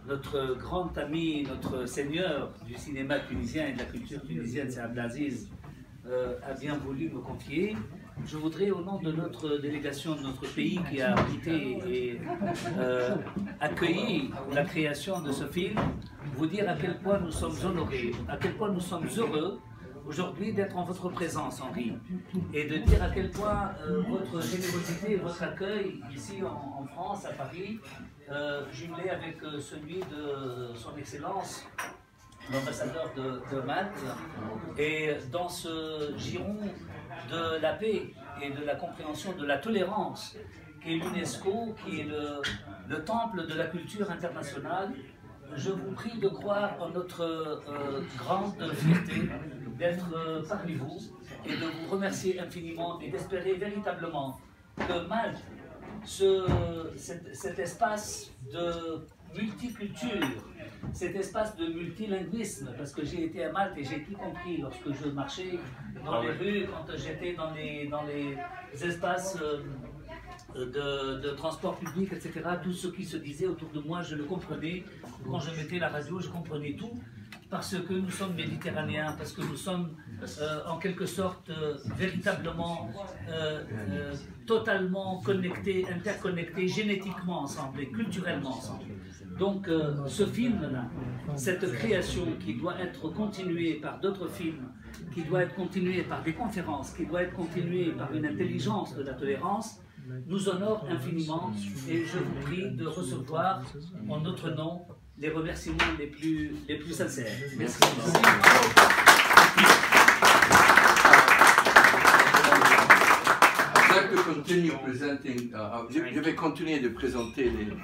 notre grand ami, notre seigneur du cinéma tunisien et de la culture tunisienne, c'est Abdelaziz, a bien voulu me confier. Je voudrais, au nom de notre délégation de notre pays qui a abrité et accueilli la création de ce film, vous dire à quel point nous sommes honorés, à quel point nous sommes heureux aujourd'hui d'être en votre présence, Henri, et de dire à quel point votre générosité et votre accueil ici en France, à Paris, jumelé avec celui de son Excellence, l'ambassadeur de Malte, et dans ce giron de la paix et de la compréhension de la tolérance, qui est l'UNESCO, qui est le temple de la culture internationale, je vous prie de croire en notre grande fierté d'être parmi vous et de vous remercier infiniment et d'espérer véritablement que Malte, cet espace de multiculture, cet espace de multilinguisme, parce que j'ai été à Malte et j'ai tout compris lorsque je marchais dans les rues, quand j'étais dans les espaces de transport public, etc. Tout ce qui se disait autour de moi, je le comprenais. Quand je mettais la radio, je comprenais tout, parce que nous sommes méditerranéens, parce que nous sommes en quelque sorte véritablement totalement connectés, interconnectés, génétiquement ensemble et culturellement ensemble. Donc ce film-là, cette création qui doit être continuée par d'autres films, qui doit être continuée par des conférences, qui doit être continuée par une intelligence de la tolérance, nous honore infiniment et je vous prie de recevoir en notre nom les remerciements les plus sincères. Merci. Je vais continuer de présenter les